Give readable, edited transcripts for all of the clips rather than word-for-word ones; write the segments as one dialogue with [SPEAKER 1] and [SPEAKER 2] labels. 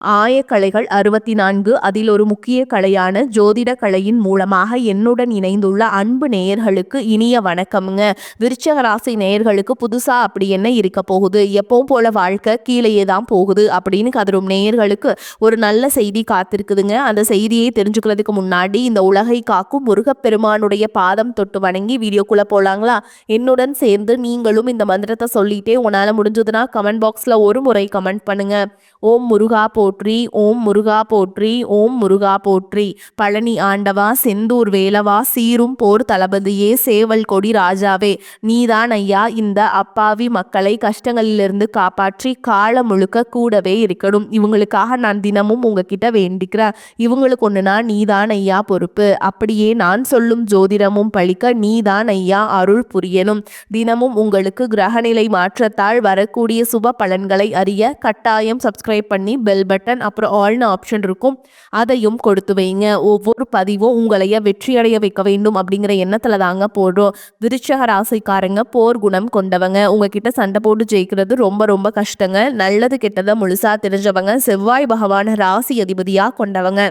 [SPEAKER 1] ஆயக்கலைகள் 64 அதில் ஒரு முக்கிய கலையான ஜோதிட கலையின் மூலமாக என்னுடன் இணைந்துள்ள அன்பு நேயர்களுக்கு இனிய வணக்கம்ங்க. விருச்சக ராசி நேயர்களுக்கு புதுசா அப்படி என்ன இருக்க போகுது, எப்பவும் போல வாழ்க்கை கீழேயே தான் போகுது அப்படின்னு கதரும் நேயர்களுக்கு ஒரு நல்ல செய்தி காத்திருக்குதுங்க. அந்த செய்தியை தெரிஞ்சுக்கிறதுக்கு முன்னாடி இந்த உலகை காக்கும் முருகப்பெருமானுடைய பாதம் தொட்டு வணங்கி வீடியோக்குள்ள போலாங்களா? என்னுடன் சேர்ந்து நீங்களும் இந்த மந்திரத்தை சொல்லிட்டே உங்களால முடிஞ்சதுன்னா கமெண்ட் பாக்ஸ்ல ஒரு முறை கமெண்ட் பண்ணுங்க. ஓம் முருகா போற்றி, ஓம் முருகா போற்றி, ஓம் முருகா போற்றி. பழனி ஆண்டவா, செந்தூர் வேலவா, சீரும் போர் தளபதியே, சேவல் கொடி ராஜாவே, நீதான் ஐயா இந்த அப்பாவி மக்களை கஷ்டங்களிலிருந்து காப்பாற்றி காலம் முழுக்க கூடவே இருக்கணும். இவங்களுக்காக நான் தினமும் உங்ககிட்ட வேண்டிக்கிறேன். இவங்களுக்கு ஒண்ணுனா நீதான் ஐயா பொறுப்பு. அப்படியே நான் சொல்லும் ஜோதிடமும் பழிக்க நீதான் ஐயா அருள் புரியணும். தினமும் உங்களுக்கு கிரகநிலை மாற்றத்தால் வரக்கூடிய சுப பலன்களை அறிய கட்டாயம் சப்ஸ்கிரைப் பண்ணி பெல் பட்டன் அப்புறம் ஆல்னு ஆப்ஷன் இருக்கும், அதையும் கொடுத்து வைங்க. ஒவ்வொரு பதிவும் உங்களைய வெற்றியடைய வைக்க வேண்டும் அப்படிங்கிற எண்ணத்துல தாங்க போடுறோம். விருச்சக ராசிக்காரங்க போர் குணம் கொண்டவங்க. உங்ககிட்ட சண்டை போட்டு ஜெயிக்கிறது ரொம்ப ரொம்ப கஷ்டங்க. நல்லது கெட்டதை முழுசா தெரிஞ்சவங்க. செவ்வாய் பகவான ராசி அதிபதியா கொண்டவங்க.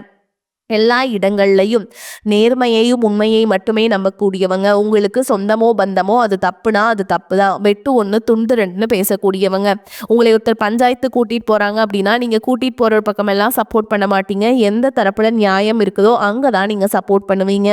[SPEAKER 1] எல்லா இடங்கள்லையும் நேர்மையையும் உண்மையை மட்டுமே நம்பக்கூடியவங்க. உங்களுக்கு சொந்தமோ பந்தமோ அது தப்புனா அது தப்பு தான். வெட்டு ஒன்று துண்டு ரெண்டுன்னு பேசக்கூடியவங்க. உங்களை ஒருத்தர் பஞ்சாயத்து கூட்டிகிட்டு போகிறாங்க அப்படின்னா நீங்கள் கூட்டிகிட்டு போகிற பக்கமெல்லாம் சப்போர்ட் பண்ண மாட்டீங்க. எந்த தரப்பில் நியாயம் இருக்குதோ அங்கே தான் நீங்கள் சப்போர்ட் பண்ணுவீங்க.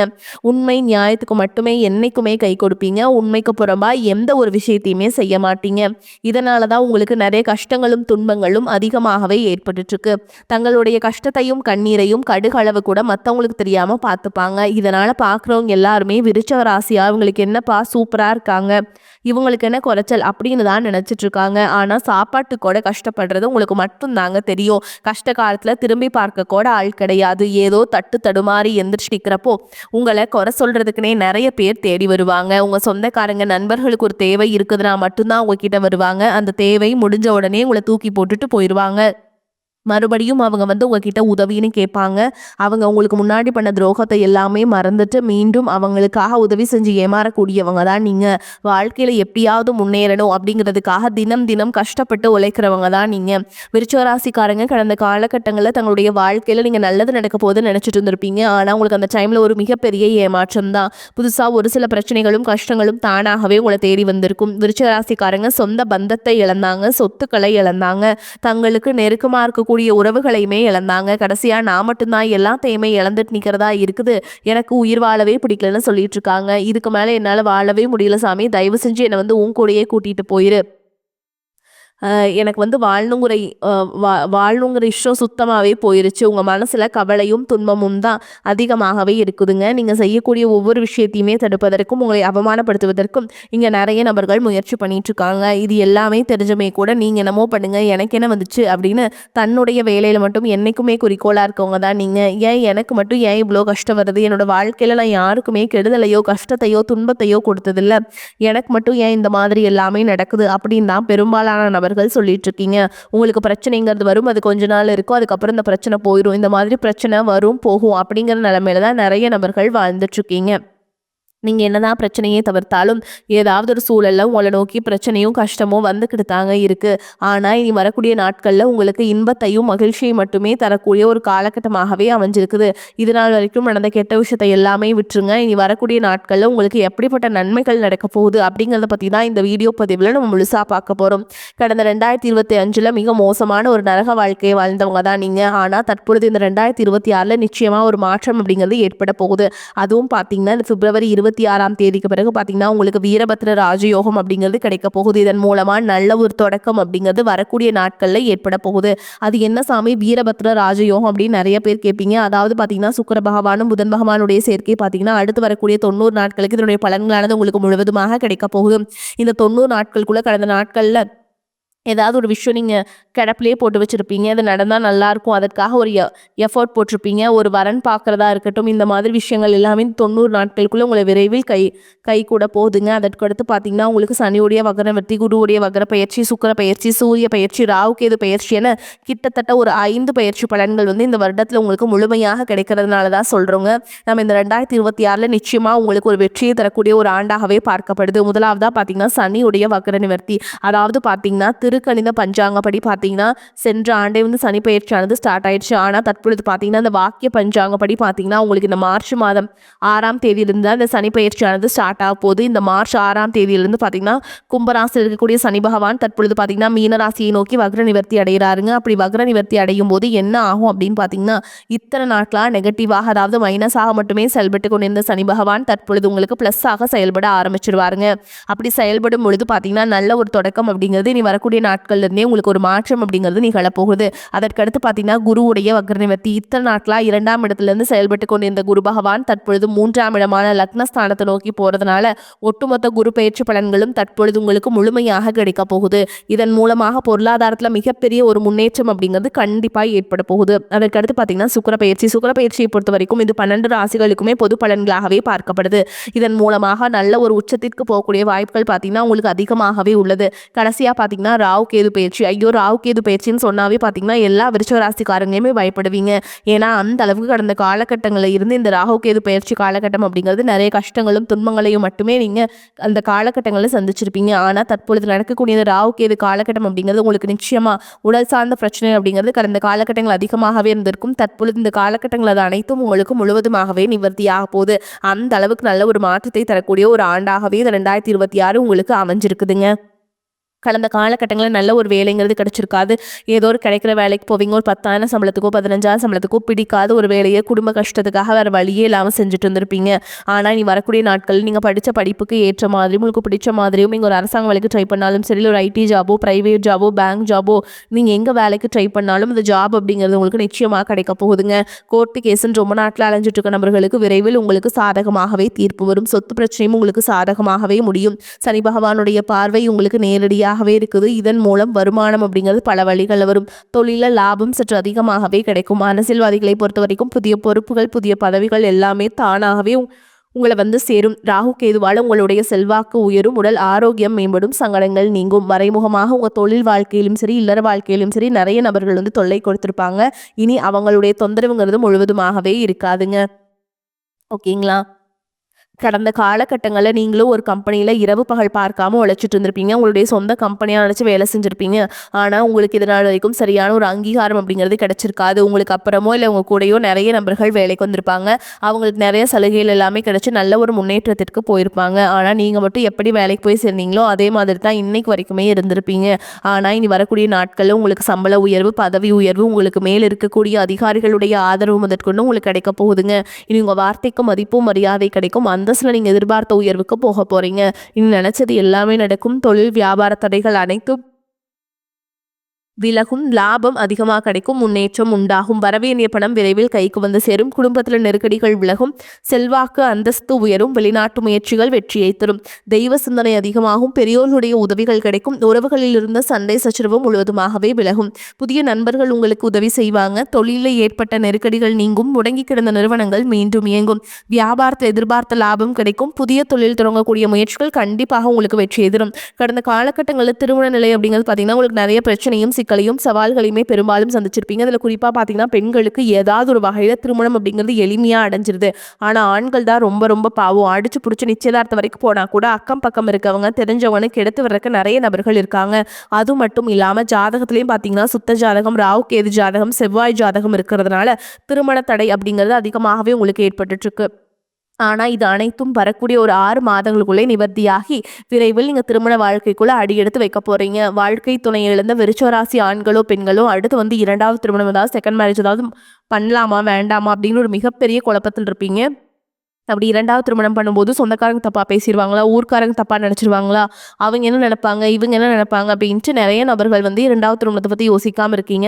[SPEAKER 1] உண்மை நியாயத்துக்கு மட்டுமே என்றைக்குமே கை கொடுப்பீங்க. உண்மைக்கு புறம்பா எந்த ஒரு விஷயத்தையுமே செய்ய மாட்டீங்க. இதனால தான் உங்களுக்கு நிறைய கஷ்டங்களும் துன்பங்களும் அதிகமாகவே ஏற்பட்டுருக்கு. தங்களுடைய கஷ்டத்தையும் கண்ணீரையும் கடுகளவு கூட மற்றவங்களுக்கு தெரியாம பார்த்துப்பாங்க. இதனால பார்க்குறவங்க எல்லாருமே விருச்சக ராசியா இவங்களுக்கு என்னப்பா சூப்பரா இருக்காங்க, இவங்களுக்கு என்ன குறைச்சல் அப்படின்னு தான் நினைச்சிட்டு இருக்காங்க. ஆனா சாப்பாட்டு கூட கஷ்டப்படுறது உங்களுக்கு மட்டும்தாங்க தெரியும். கஷ்ட காலத்துல திரும்பி பார்க்க கூட ஆள் கிடையாது. ஏதோ தட்டு தடுமாறி எந்திரிச்சு நிற்கிறப்போ உங்களை குறை சொல்றதுக்குன்னே நிறைய பேர் தேடி வருவாங்க. உங்க சொந்தக்காரங்க நண்பர்களுக்கு ஒரு தேவை இருக்குதுன்னா மட்டும்தான் உங்ககிட்ட வருவாங்க. அந்த தேவை முடிஞ்ச உடனே உங்களை தூக்கி போட்டுட்டு போயிடுவாங்க. மறுபடியும் அவங்க உங்ககிட்ட உதவின்னு கேட்பாங்க. அவங்க உங்களுக்கு முன்னாடி பண்ண துரோகத்தை எல்லாமே மறந்துட்டு மீண்டும் அவங்களுக்காக உதவி செஞ்சு ஏமாறக்கூடியவங்க தான் நீங்க. வாழ்க்கையில எப்படியாவது முன்னேறணும் அப்படிங்கிறதுக்காக தினம் தினம் கஷ்டப்பட்டு உழைக்கிறவங்க தான் நீங்க. விருச்சிக ராசிக்காரங்க கடந்த காலகட்டங்களில் தங்களுடைய வாழ்க்கையில நீங்க நல்லது நடக்க போதுன்னு நினைச்சிட்டு இருந்திருப்பீங்க. ஆனா உங்களுக்கு அந்த டைம்ல ஒரு மிகப்பெரிய ஏமாற்றம் தான். புதுசா ஒரு சில பிரச்சனைகளும் கஷ்டங்களும் தானாகவே உங்களை தேடி வந்திருக்கும். விருச்சிக ராசிக்காரங்க சொந்த பந்தத்தை இழந்தாங்க, சொத்துக்களை இழந்தாங்க, தங்களுக்கு நெருக்கமா இருக்கக்கூடிய உறவுகளையுமே இழந்தாங்க. கடைசியா நான் மட்டும்தான் எல்லாத்தையுமே இழந்துட்டு நிக்கிறதா இருக்குது, எனக்கு உயிர் வாழவே பிடிக்கலன்னு சொல்லிட்டு இருக்காங்க. இதுக்கு மேல என்னால வாழவே முடியல சாமி, தயவு செஞ்சு என்னை உன் கூடயே கூட்டிட்டு போயிரு. எனக்கு வாழணுங்கிற இஷ்டம் சுத்தமாகவே போயிருச்சு. உங்கள் மனசில் கவலையும் துன்பமும் தான் அதிகமாகவே இருக்குதுங்க. நீங்கள் செய்யக்கூடிய ஒவ்வொரு விஷயத்தையுமே தடுப்பதற்கும் உங்களை அவமானப்படுத்துவதற்கும் இங்கே நிறைய நபர்கள் முயற்சி பண்ணிகிட்ருக்காங்க. இது எல்லாமே தெரிஞ்சமே கூட நீங்கள் என்னமோ பண்ணுங்கள் எனக்கு என்ன வந்துச்சு அப்படின்னு தன்னுடைய வேலையில் மட்டும் என்றைக்குமே குறிக்கோளாக இருக்கவங்க தான் நீங்கள். ஏன் எனக்கு மட்டும் ஏன் இவ்வளோ கஷ்டம் வருது, என்னோடய வாழ்க்கையில் நான் யாருக்குமே கெடுதலையோ கஷ்டத்தையோ துன்பத்தையோ கொடுத்ததில்ல, எனக்கு மட்டும் ஏன் இந்த மாதிரி எல்லாமே நடக்குது அப்படின்னு தான் பெரும்பாலான நபர்கள் சொல்லிட்டு இருக்கீங்க. உங்களுக்கு பிரச்சனைங்கிறது வரும், அது கொஞ்ச நாள் இருக்கும், அதுக்கப்புறம் இந்த பிரச்சனை போயிடும். இந்த மாதிரி பிரச்சனை வரும் போகும் அப்படிங்கிற நிலைமையில தான் நிறைய நபர்கள் வாழ்ந்துட்டு இருக்கீங்க. நீங்கள் என்னதான் பிரச்சனையே தவிர்த்தாலும் ஏதாவது ஒரு சூழலில் உங்களை நோக்கி பிரச்சனையும் கஷ்டமும் வந்துக்கிட்டு தாங்க இருக்குது. ஆனால் இனி வரக்கூடிய நாட்களில் உங்களுக்கு இன்பத்தையும் மகிழ்ச்சியை மட்டுமே தரக்கூடிய ஒரு காலகட்டமாகவே அமைஞ்சிருக்குது. இது நாள் வரைக்கும் நடந்த கெட்ட விஷயத்தை எல்லாமே விட்டுருங்க. இனி வரக்கூடிய நாட்களில் உங்களுக்கு எப்படிப்பட்ட நன்மைகள் நடக்க போகுது அப்படிங்கிறத பற்றி தான் இந்த வீடியோ பதிவில் நம்ம முழுசாக பார்க்க போகிறோம். கடந்த 2025 மிக மோசமான ஒரு நரக வாழ்க்கையை வாழ்ந்தவங்க தான் நீங்கள். ஆனால் தற்பொழுது இந்த 2026 நிச்சயமாக ஒரு மாற்றம் அப்படிங்கிறது ஏற்பட போகுது. அதுவும் பார்த்தீங்கன்னா இந்த பிப்ரவரி 26ஆம் தேதிக்கு பிறகு பார்த்தீங்கன்னா உங்களுக்கு வீரபத்ர ராஜயோகம் அப்படிங்கிறது கிடைக்க போகுது. இதன் மூலமா நல்ல ஒரு தொடக்கம் அப்படிங்கிறது வரக்கூடிய நாட்களில் ஏற்பட போகுது. அது என்ன சாமி வீரபத்ர ராஜயோகம் அப்படின்னு நிறைய பேர் கேட்பீங்க. அதாவது பார்த்தீங்கன்னா சுக்கிர பகவானும் புதன் பகவானுடைய சேர்க்கை பார்த்தீங்கன்னா அடுத்து வரக்கூடிய 90 நாட்களுக்கு இதனுடைய பலன்களானது உங்களுக்கு முழுவதுமாக கிடைக்க போகுது. இந்த 90 நாட்களுக்குள்ள கடந்த நாட்களில் ஏதாவது ஒரு விஷயம் நீங்கள் கிடப்பிலே போட்டு வச்சுருப்பீங்க, அது நடந்தால் நல்லாயிருக்கும், அதற்காக ஒரு எஃபர்ட் போட்டிருப்பீங்க, ஒரு வரன் பார்க்குறதா இருக்கட்டும், இந்த மாதிரி விஷயங்கள் எல்லாமே 90 நாட்களுக்குள்ளே உங்களை விரைவில் கை கூட போகுதுங்க. அதற்கு அடுத்து பார்த்தீங்கன்னா உங்களுக்கு சனியுடைய வக்ரவர்த்தி, குருவுடைய வக்ர பயிற்சி, சுக்கிர பயிற்சி, சூரிய பயிற்சி, ராகுகேது பயிற்சி என கிட்டத்தட்ட ஒரு 5 பயிற்சி பலன்கள் இந்த வருடத்தில் உங்களுக்கு முழுமையாக கிடைக்கிறதுனால தான் சொல்கிறோங்க. நம்ம இந்த 2026 நிச்சயமாக உங்களுக்கு ஒரு வெற்றியை தரக்கூடிய ஒரு ஆண்டாகவே பார்க்கப்படுது. முதலாவதாக பார்த்தீங்கன்னா சனியுடைய வக்ர நிவர்த்தி, அதாவது பார்த்தீங்கன்னா திருக்கணித பஞ்சாங்கப்படி பார்த்தீங்கன்னா சென்ற ஆண்டே வந்து சனி பயிற்சியானது ஸ்டார்ட் ஆயிடுச்சு. ஆனால் தற்பொழுது பார்த்தீங்கன்னா அந்த வாக்கிய பஞ்சாங்கப்படி பார்த்தீங்கன்னா உங்களுக்கு இந்த மார்ச் மாதம் 6ஆம் தேதியிலிருந்து அந்த சனி பயிற்சியானது ஸ்டார்ட் ஆக போகுது. இந்த மார்ச் 6ஆம் தேதியிலிருந்து பார்த்தீங்கன்னா கும்பராசியில் இருக்கக்கூடிய சனி பகவான் தற்பொழுது பார்த்தீங்கன்னா மீனராசியை நோக்கி வக்ர நிவர்த்தி அடைகிறாருங்க. அப்படி வக்ர நிவர்த்தி அடையும் போது என்ன ஆகும் அப்படின்னு பார்த்தீங்கன்னா இத்தனை நாட்களாக நெகட்டிவாக அதாவது மைனஸாக மட்டுமே செயல்பட்டு கொண்டிருந்த சனி பகவான் தற்பொழுது உங்களுக்கு ப்ளஸ்ஸாக செயல்பட ஆரம்பிச்சிருவாருங்க. அப்படி செயல்படும் பொழுது பார்த்தீங்கன்னா நல்ல ஒரு தொடக்கம் அப்படிங்கிறது இனி வரக்கூடிய நாட்கள்ல இருந்தே உங்களுக்கு ஒரு மாற்றம் அப்படிங்கிறது நிகழப்போகுது. அதற்கடுத்து பார்த்தீங்கன்னா குருவுடைய வக்ர நிவர்த்தி இத்தனை நாட்களாக 2ஆம் இடத்திலிருந்து செயல்பட்டு கொண்டிருந்த குரு பகவான் தற்பொழுது 3ஆம் இடமான லக்னஸ்தானத்தை நோக்கி போறதுனால ஒட்டுமொத்த குரு பயிற்சி பலன்களும் தற்பொழுது உங்களுக்கு முழுமையாக கிடைக்க போகுது. இதன் மூலமாக பொருளாதாரத்தில் மிகப்பெரிய ஒரு முன்னேற்றம் அப்படிங்கிறது கண்டிப்பாக ஏற்பட போகுது. அதற்கடுத்து பார்த்தீங்கன்னா சுக்கிர பயிற்சியை பொறுத்த வரைக்கும் இது 12 ராசிகளுக்குமே பொது பலன்களாகவே பார்க்கப்படுது. இதன் மூலமாக நல்ல ஒரு உச்சத்திற்கு போகக்கூடிய வாய்ப்புகள் பார்த்தீங்கன்னா உங்களுக்கு அதிகமாகவே உள்ளது. கடைசியாக பார்த்தீங்கன்னா ராகு கேது பயிற்சி. ஐயோ ராகு கேது பயிற்சின்னு சொன்னாவே பார்த்தீங்கன்னா எல்லா விருச்சிக ராசிக்காரங்களுமே பயப்படுவீங்க. ஏன்னா அந்த அளவுக்கு கடந்த காலகட்டங்களில் இருந்து இந்த ராகு கேது பயிற்சி காலகட்டம் அப்படிங்கிறது நிறைய கஷ்டங்களும் துன்பங்களையும் மட்டுமே நீங்கள் அந்த காலகட்டங்களில் சந்திச்சிருப்பீங்க. ஆனால் தற்பொழுது நடக்கக்கூடிய இந்த ராகு கேது காலகட்டம் அப்படிங்கிறது உங்களுக்கு நிச்சயமாக உடல் சார்ந்த பிரச்சனை அப்படிங்கிறது கடந்த காலகட்டங்கள் அதிகமாகவே இருந்திருக்கும். தற்பொழுது இந்த காலகட்டங்கள் அது அனைத்தும் உங்களுக்கு முழுவதுமாகவே நிவர்த்தியாக போகுது. அந்த அளவுக்கு நல்ல ஒரு மாற்றத்தை தரக்கூடிய ஒரு ஆண்டாகவே இந்த 2026 உங்களுக்கு அமைஞ்சிருக்குதுங்க. கடந்த காலகட்டங்களில் நல்ல ஒரு வேலைங்கிறது கிடைச்சிருக்காது. ஏதோ ஒரு கிடைக்கிற வேலைக்கு போவீங்க, ஒரு 10,000 சம்பளத்துக்கோ 15,000 சம்பளத்துக்கோ பிடிக்காத ஒரு வேலையை குடும்ப கஷ்டத்துக்காக வேறு வழியே இல்லாமல் செஞ்சுட்டு இருந்திருப்பீங்க. ஆனால் நீ வரக்கூடிய நாட்கள் நீங்கள் படித்த படிப்புக்கு ஏற்ற மாதிரியும் உங்களுக்கு பிடிச்ச மாதிரியும் நீங்கள் ஒரு அரசாங்க வேலைக்கு ட்ரை பண்ணாலும் சரி, ஒரு ஐடி ஜாபோ ப்ரைவேட் ஜாபோ பேங்க் ஜாபோ நீங்கள் எங்கே வேலைக்கு ட்ரை பண்ணாலும் இந்த ஜாப் அப்படிங்கிறது உங்களுக்கு நிச்சயமாக கிடைக்க போகுதுங்க. கோர்ட்டு கேஸுன்னு ரொம்ப நாட்டில் அலைஞ்சிட்டு இருக்க நபர்களுக்கு விரைவில் உங்களுக்கு சாதகமாகவே தீர்ப்பு வரும். சொத்து பிரச்சனையும் உங்களுக்கு சாதகமாகவே முடியும். சனி பகவானுடைய பார்வை உங்களுக்கு நேரடியாக இருக்குது. இதன் மூலம் வருமானம் அப்படிங்கிறது பல வழிகளில் வரும். தொழில லாபம் சற்று அதிகமாகவே கிடைக்கும். அரசியல்வாதிகளை பொறுத்த வரைக்கும் புதிய பொறுப்புகள் புதிய பதவிகள் எல்லாமே தானாகவே உங்களை வந்து சேரும். ராகு கேதுவால் உங்களுடைய செல்வாக்கு உயரும், உடல் ஆரோக்கியம் மேம்படும், சங்கடங்கள் நீங்கும். மறைமுகமாக உங்கள் தொழில் வாழ்க்கையிலும் சரி இல்லற வாழ்க்கையிலும் சரி நிறைய நபர்கள் வந்து தொல்லை கொடுத்துருப்பாங்க. இனி அவங்களுடைய தொந்தரவுங்கிறது முழுவதுமாகவே இருக்காதுங்க. ஓகேங்களா? கடந்த காலகட்டங்களில் நீங்களும் ஒரு கம்பெனியில் இரவு பகல் பார்க்காம உழைச்சிட்டு இருந்திருப்பீங்க. உங்களுடைய சொந்த கம்பெனியாக நினச்சி வேலை செஞ்சுருப்பீங்க. ஆனால் உங்களுக்கு இதனால் வரைக்கும் சரியான ஒரு அங்கீகாரம் அப்படிங்கிறது கிடைச்சிருக்காது. உங்களுக்கு அப்புறமோ இல்லை உங்கள் கூடயோ நிறைய நபர்கள் வேலைக்கு வந்திருப்பாங்க. அவங்களுக்கு நிறைய சலுகைகள் எல்லாமே கிடைச்சி நல்ல ஒரு முன்னேற்றத்திற்கு போயிருப்பாங்க. ஆனால் நீங்கள் மட்டும் எப்படி வேலைக்கு போய் சேர்ந்தீங்களோ அதே மாதிரி தான் இன்னைக்கு வரைக்குமே இருந்திருப்பீங்க. ஆனால் இனி வரக்கூடிய நாட்களில் உங்களுக்கு சம்பள உயர்வு பதவி உயர்வு உங்களுக்கு மேல் இருக்கக்கூடிய அதிகாரிகளுடைய ஆதரவு முதற்கொண்டு உங்களுக்கு கிடைக்க போகுதுங்க. இனி உங்கள் வார்த்தைக்கு மதிப்பும் மரியாதை கிடைக்கும். அந்தஸ்தில் நீங்கள் எதிர்பார்த்த உயர்வுக்கு போக போகிறீங்க. இனி நினச்சது எல்லாமே நடக்கும். தொழில் வியாபார தடைகள் அனைத்தும் விலகும், லாபம் அதிகமாக கிடைக்கும், முன்னேற்றம் உண்டாகும். வரவேண்டிய பணம் விரைவில் கைக்கு வந்து சேரும். குடும்பத்தில் நெருக்கடிகள் விலகும், செல்வாக்கு அந்தஸ்து உயரும், வெளிநாட்டு முயற்சிகள் வெற்றியை தரும், தெய்வ சிந்தனை அதிகமாகும், பெரியோர்களுடைய உதவிகள் கிடைக்கும், உறவுகளில் இருந்த சண்டை சச்சரவு முழுவதுமாகவே விலகும், புதிய நண்பர்கள் உங்களுக்கு உதவி செய்வாங்க, தொழிலில் ஏற்பட்ட நெருக்கடிகள் நீங்கும், முடங்கி கிடந்த நிறுவனங்கள் மீண்டும் இயங்கும், வியாபாரத்தில் எதிர்பார்த்த லாபம் கிடைக்கும், புதிய தொழில் தொடங்கக்கூடிய முயற்சிகள் கண்டிப்பாக உங்களுக்கு வெற்றியை தரும். கடந்த காலகட்டங்களில் திருமண நிலை அப்படிங்கிறது பார்த்தீங்கன்னா உங்களுக்கு நிறைய பிரச்சனையும் சிக்கலையும் சவால்களையுமே பெரும்பாலும் சந்திச்சிருப்பீங்க. அதில் குறிப்பாக பார்த்தீங்கன்னா பெண்களுக்கு ஏதாவது ஒரு வகையில் திருமணம் அப்படிங்கிறது எளிமையாக அடைஞ்சிருது. ஆனால் ஆண்கள் தான் ரொம்ப ரொம்ப பாவம். அடிச்சு பிடிச்சி நிச்சயதார்த்தம் வரைக்கும் போனால் கூட அக்கம் பக்கம் இருக்கவங்க தெரிஞ்சவங்க கெடுத்து வர்றதுக்கு நிறைய நபர்கள் இருக்காங்க. அது மட்டும் இல்லாமல் ஜாதகத்திலையும் பார்த்தீங்கன்னா சுத்த ஜாதகம் ராகு கேது ஜாதகம் செவ்வாய் ஜாதகம் இருக்கிறதுனால திருமண தடை அப்படிங்கிறது அதிகமாகவே உங்களுக்கு ஏற்பட்டுட்டு இருக்கு. ஆனால் இது அனைத்தும் வரக்கூடிய ஒரு 6 மாதங்களுக்குள்ளே நிவர்த்தியாகி விரைவில் நீங்கள் திருமண வாழ்க்கைக்குள்ளே அடியெடுத்து வைக்க போகிறீங்க. வாழ்க்கை துணை இழந்த விருச்சிக ஆண்களோ பெண்களோ அடுத்து வந்து 2வது திருமணம் ஏதாவது செகண்ட் மேரேஜ் ஏதாவது பண்ணலாமா வேண்டாமா அப்படின்னு ஒரு மிகப்பெரிய குழப்பத்தில் இருப்பீங்க. அப்படி 2வது திருமணம் பண்ணும்போது சொந்தக்காரங்க தப்பாக பேசிடுவாங்களா, ஊர்க்காரங்க தப்பாக நினச்சிருவாங்களா, அவங்க என்ன நினைப்பாங்க இவங்க என்ன நினைப்பாங்க அப்படின்ட்டு நிறைய நபர்கள் வந்து 2வது திருமணத்தை பற்றி யோசிக்காமல் இருக்கீங்க.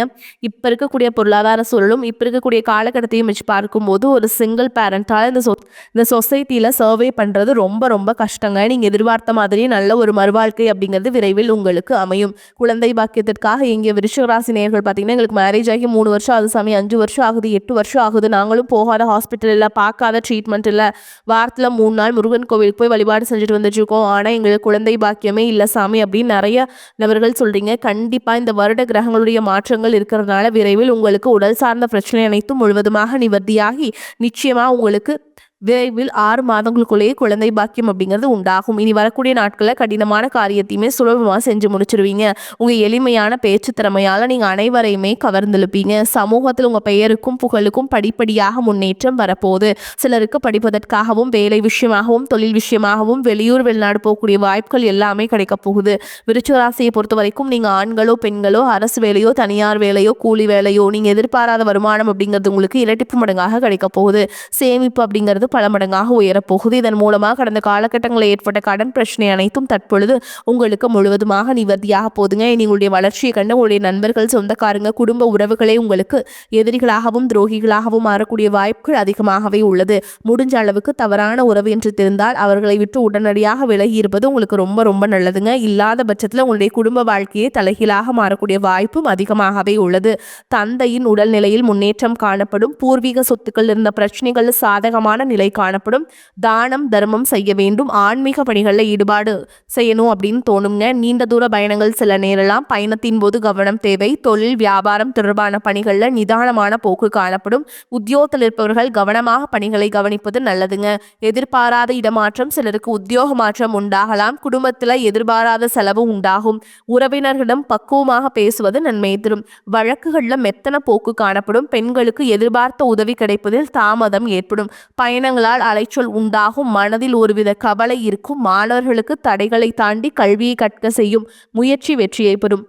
[SPEAKER 1] இப்போ இருக்கக்கூடிய பொருளாதார சூழலும் இப்போ இருக்கக்கூடிய காலகட்டத்தையும் வச்சு பார்க்கும்போது ஒரு சிங்கிள் பேரண்டால் இந்த சொசைட்டியில் சர்வே பண்ணுறது ரொம்ப ரொம்ப கஷ்டங்க. நீங்கள் எதிர்பார்த்த மாதிரி நல்ல ஒரு மறுவாழ்க்கை அப்படிங்கிறது விரைவில் உங்களுக்கு அமையும். குழந்தை பாக்கியத்திற்காக இங்கே விருச்சிக ராசி நேயர்கள் பார்த்தீங்கன்னா எங்களுக்கு மேரேஜ் ஆகி 3 வருஷம் ஆகுது சாமி, 5 வருஷம் ஆகுது, 8 வருஷம் ஆகுது, நாங்களும் போகாத ஹாஸ்பிட்டல் இல்லை, பார்க்காத ட்ரீட்மெண்ட் இல்லை, வாரத்தில் 3 நாள் முருகன் கோவிலுக்கு போய் வழிபாடு செஞ்சுட்டு வந்துட்டுருக்கோம், ஆனால் எங்களுக்கு குழந்தை பாக்கியமே இல்லை சாமி அப்படின்னு நிறைய நபர்கள் சொல்கிறீங்க. கண்டிப்பாக இந்த வருட கிரகங்களுடைய மாற்றங்கள் இருக்கிறதுனால விரைவில் உங்களுக்கு உடல் சார்ந்த பிரச்சனை அனைத்தும் முழுவதுமாக நிவர்த்தியாகி நிச்சயமாக உங்களுக்கு விரைவில் 6 மாதங்களுக்குள்ளேயே குழந்தை பாக்கியம் அப்படிங்கிறது உண்டாகும். இனி வரக்கூடிய நாட்களில் கடினமான காரியத்தையுமே சுலபமாக செஞ்சு முடிச்சிருவீங்க. உங்கள் எளிமையான பேச்சு திறமையால் நீங்கள் அனைவரையுமே கவர்ந்தெழுப்பீங்க. சமூகத்தில் உங்கள் பெயருக்கும் புகழுக்கும் படிப்படியாக முன்னேற்றம் வரப்போகுது. சிலருக்கு படிப்பதற்காகவும் வேலை விஷயமாகவும் தொழில் விஷயமாகவும் வெளியூர் வெளிநாடு போகக்கூடிய வாய்ப்புகள் எல்லாமே கிடைக்க போகுது. விருச்சிக ராசியை பொறுத்த வரைக்கும் நீங்கள் ஆண்களோ பெண்களோ அரசு வேலையோ தனியார் வேலையோ கூலி வேலையோ நீங்கள் எதிர்பாராத வருமானம் அப்படிங்கிறது உங்களுக்கு இரட்டிப்பு மடங்காக கிடைக்க போகுது. சேமிப்பு அப்படிங்கிறது பல மடங்காக உயரப்போகுது. இதன் மூலமாக கடந்த காலகட்டங்களில் ஏற்பட்ட கடன் பிரச்சனை அனைத்தும் தற்பொழுது உங்களுக்கு முழுவதுமாக நிவர்த்தியாக போதுங்க. உங்களுடைய வளர்ச்சியை கண்டு உங்களுடைய நண்பர்கள், சொந்தக்காரங்க, குடும்ப உறவுகளே உங்களுக்கு எதிரிகளாகவும் துரோகிகளாகவும் மாறக்கூடிய வாய்ப்புகள் அதிகமாகவே உள்ளது. முடிஞ்ச அளவுக்கு தவறான உறவு என்று தெரிந்தால் அவர்களை விட்டு உடனடியாக விலகி இருப்பது உங்களுக்கு ரொம்ப ரொம்ப நல்லதுங்க. இல்லாத பட்சத்தில் உங்களுடைய குடும்ப வாழ்க்கையை தலைகீழாக மாறக்கூடிய வாய்ப்பும் அதிகமாகவே உள்ளது. தந்தையின் உடல்நிலையில் முன்னேற்றம் காணப்படும். பூர்வீக சொத்துக்கள் இருந்த பிரச்சனைகள் சாதகமான நிலை காணப்படும். தானம் தர்மம் செய்ய வேண்டும். ஆன்மீக பணிகளில் ஈடுபாடு செய்யணும் அப்படின்னு தோணுங்க. நீண்ட தூர பயணங்கள் சில நேரலாம். பயணத்தின் போது கவனம் தேவை. தொழில் வியாபாரம் தொடர்பான பணிகளில் நிதானமான போக்கு காணப்படும். உத்தியோகத்தில் இருப்பவர்கள் கவனமாக பணிகளை கவனிப்பது நல்லதுங்க. எதிர்பாராத இடமாற்றம், சிலருக்கு உத்தியோக மாற்றம் உண்டாகலாம். குடும்பத்தில் எதிர்பாராத செலவு உண்டாகும். உறவினர்களிடம் பக்குவமாக பேசுவது நன்மை தரும். வழக்குகளில் மெத்தன போக்கு காணப்படும். பெண்களுக்கு எதிர்பார்த்த உதவி கிடைப்பதில் தாமதம் ஏற்படும். பயணங்களால் அலைச்சல் உண்டாகும். மனதில் ஒருவித கவலை இருக்கும். மாணவர்களுக்கு தடைகளை தாண்டி கல்வியை கற்க செய்யும் முயற்சி வெற்றியை பெறும்.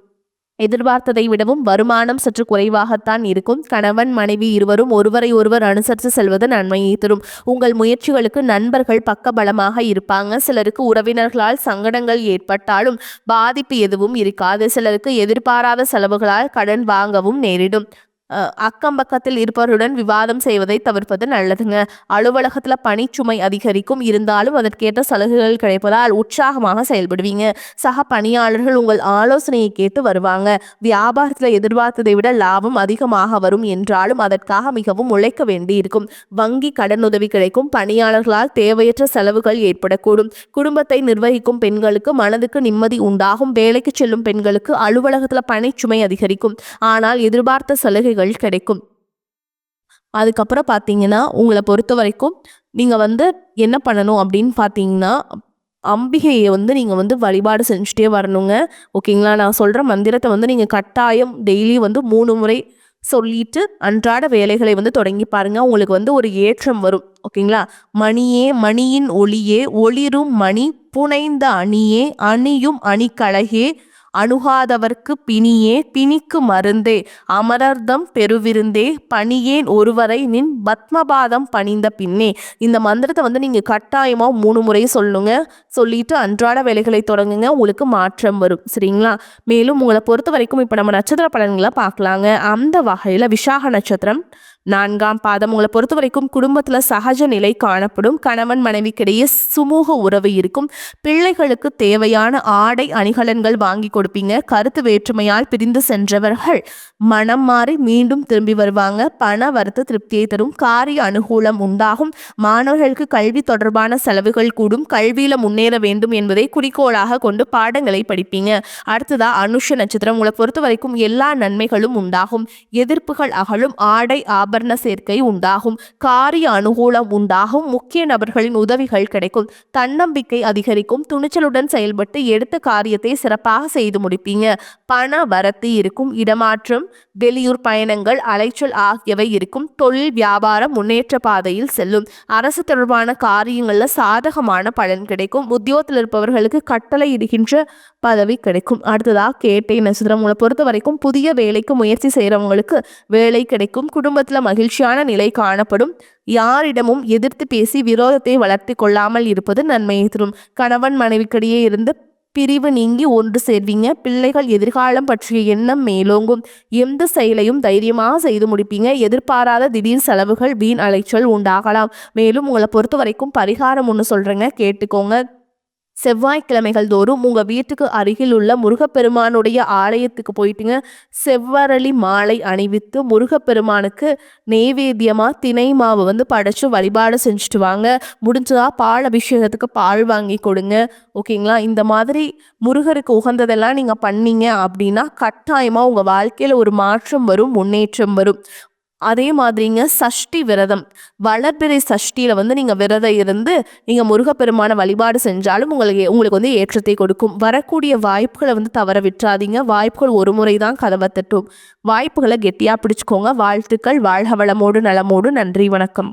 [SPEAKER 1] எதிர்பார்த்ததை விடவும் வருமானம் சற்று குறைவாகத்தான் இருக்கும். கணவன் மனைவி இருவரும் ஒருவரை ஒருவர் அனுசரித்து செல்வது நன்மையை தரும். உங்கள் முயற்சிகளுக்கு நண்பர்கள் பக்கபலமாக இருப்பாங்க. சிலருக்கு உறவினர்களால் சங்கடங்கள் ஏற்பட்டாலும் பாதிப்பு எதுவும் இருக்காது. சிலருக்கு எதிர்பாராத செலவுகளால் கடன் வாங்கவும் நேரிடும். அக்கம் பக்கத்தில் இருப்பவருடன் விவாதம் செய்வதை தவிர்ப்பது நல்லதுங்க. அலுவலகத்தில் பணிச்சுமை அதிகரிக்கும். இருந்தாலும் அதற்கேற்ற சலுகைகள் கிடைப்பதால் உற்சாகமாக செயல்படுவீங்க. சக பணியாளர்கள் உங்கள் ஆலோசனையை கேட்டு வருவாங்க. வியாபாரத்தில் எதிர்பார்த்ததை விட லாபம் அதிகமாக வரும் என்றாலும் அதற்காக மிகவும் உழைக்க வேண்டி இருக்கும். வங்கி கடனுதவி கிடைக்கும். பணியாளர்களால் தேவையற்ற செலவுகள் ஏற்படக்கூடும். குடும்பத்தை நிர்வகிக்கும் பெண்களுக்கு மனதுக்கு நிம்மதி உண்டாகும். வேலைக்கு செல்லும் பெண்களுக்கு அலுவலகத்தில் பணிச்சுமை அதிகரிக்கும். ஆனால் எதிர்பார்த்த சலுகைகள் கிடைக்கும். அதுக்கப்புறம் பார்த்தீங்கன்னா உங்களை பொறுத்த வரைக்கும் நீங்கள் என்ன பண்ணணும் அப்படின்னு பார்த்தீங்கன்னா அம்பிகையை நீங்கள் வழிபாடு செஞ்சுட்டே வரணுங்க. ஓகேங்களா? நான் சொல்கிற மந்திரத்தை நீங்கள் கட்டாயம் டெய்லி 3 முறை சொல்லிட்டு அன்றாட வேலைகளை தொடங்கி பாருங்க. உங்களுக்கு ஒரு ஏற்றம் வரும். ஓகேங்களா? மணியே மணியின் ஒளியே ஒளிரும் மணி புனைந்த அணியே அணியும் அணிக்கழகே அணுகாதவர்க்கு பிணியே பிணிக்கு மருந்தே அமரர்தம் பெருவிருந்தே பணியேன் ஒருவரை நின் பத்மபாதம் பணிந்த பின்னே. இந்த மந்திரத்தை நீங்கள் கட்டாயமாக 3 முறை சொல்லுங்க. சொல்லிட்டு அன்றாட வேலைகளை தொடங்குங்க. உங்களுக்கு மாற்றம் வரும். சரிங்களா? மேலும் உங்களை பொறுத்த வரைக்கும் இப்போ நம்ம நட்சத்திர பலன்களை பார்க்கலாங்க. அந்த வகையில் விசாக நட்சத்திரம் 4ஆம் பாதம். உங்களை பொறுத்த வரைக்கும் குடும்பத்தில் சகஜ நிலை காணப்படும். கணவன் மனைவிக்கிடையே சுமூக உறவு இருக்கும். பிள்ளைகளுக்கு தேவையான ஆடை அணிகலன்கள் வாங்கி கொடுப்பீங்க. கருத்து வேற்றுமையால் பிரிந்து சென்றவர்கள் மனம் மாறி மீண்டும் திரும்பி வருவாங்க. பண வரத்து திருப்தியை தரும். காரிய அனுகூலம் உண்டாகும். மாணவர்களுக்கு கல்வி தொடர்பான செலவுகள் கூடும். கல்வியில முன்னேற வேண்டும் என்பதை குறிக்கோளாக கொண்டு பாடங்களை படிப்பீங்க. அடுத்ததா அனுஷ நட்சத்திரம். உங்களை பொறுத்த வரைக்கும் எல்லா நன்மைகளும் உண்டாகும். எதிர்ப்புகள் அகலும். ஆடை ஆபரண சேர்க்கை உண்டாகும். காரிய அனுகூலம் உண்டாகும். முக்கிய நபர்களின் உதவிகள் கிடைக்கும். தன்னம்பிக்கை அதிகரிக்கும். துணிச்சலுடன் செயல்பட்டு எடுத்த காரியத்தை சிறப்பாக செய்து முடிப்பீங்க. பண வரத்து இருக்கும். இடமாற்றம், வெளியூர் பயணங்கள், அலைச்சல் ஆகியவை இருக்கும். தொழில் வியாபாரம் முன்னேற்ற பாதையில் செல்லும். அரசு தொடர்பான காரியங்களில் சாதகமான பலன் கிடைக்கும். உத்தியோகத்தில் இருப்பவர்களுக்கு கட்டளை இடுகின்ற பதவி கிடைக்கும். அடுத்ததாக கேட்டை நட்சத்திரம். உங்களை பொறுத்த வரைக்கும் புதிய வேலைக்கு முயற்சி செய்கிறவங்களுக்கு வேலை கிடைக்கும். குடும்பத்தில் மகிழ்ச்சியான நிலை காணப்படும். யாரிடமும் எதிர்த்து பேசி விரோதத்தை வளர்த்தி கொள்ளாமல் இருப்பது நன்மையை தரும். கணவன் மனைவிக்கிடையே இருந்து பிரிவு நீங்கி ஒன்று சேர்வீங்க. பிள்ளைகள் எதிர்காலம் பற்றிய எண்ணம் மேலோங்கும். எந்த செயலையும் தைரியமாக செய்து முடிப்பீங்க. எதிர்பாராத திடீர் செலவுகள், வீண் அலைச்சல் உண்டாகலாம். மேலும் உங்களை பொறுத்த வரைக்கும் பரிகாரம் ஒன்று சொல்கிறேங்க, கேட்டுக்கோங்க. செவ்வாய்க்கிழமைகள் தோறும் உங்கள் வீட்டுக்கு அருகில் உள்ள முருகப்பெருமானுடைய ஆலயத்துக்கு போயிட்டுங்க செவ்வரளி மாலை அணிவித்து முருகப்பெருமானுக்கு நெய்வேத்தியமாக திணை மாவு படைச்சு வழிபாடு செஞ்சுட்டு வாங்க. முடிஞ்சதா பால் அபிஷேகத்துக்கு பால் வாங்கி கொடுங்க. ஓகேங்களா? இந்த மாதிரி முருகருக்கு உகந்ததெல்லாம் நீங்கள் பண்ணீங்க அப்படின்னா கட்டாயமாக உங்கள் வாழ்க்கையில் ஒரு மாற்றம் வரும், முன்னேற்றம் வரும். அதே மாதிரிங்க சஷ்டி விரதம், வளர்பிறை சஷ்டியில வந்து நீங்க விரதம் இருந்து நீங்க முருகப்பெருமான வழிபாடு செஞ்சாலும் உங்களுக்கு வந்து ஏற்றத்தை கொடுக்கும். வரக்கூடிய வாய்ப்புகளை வந்து தவற விட்டுறாதீங்க. வாய்ப்புகள் ஒரு முறை தான் கதவை தட்டும். வாய்ப்புகளை கெட்டியா பிடிச்சுக்கோங்க. வாழ்த்துக்கள். வாழ்க வளமோடு நலமோடு. நன்றி, வணக்கம்.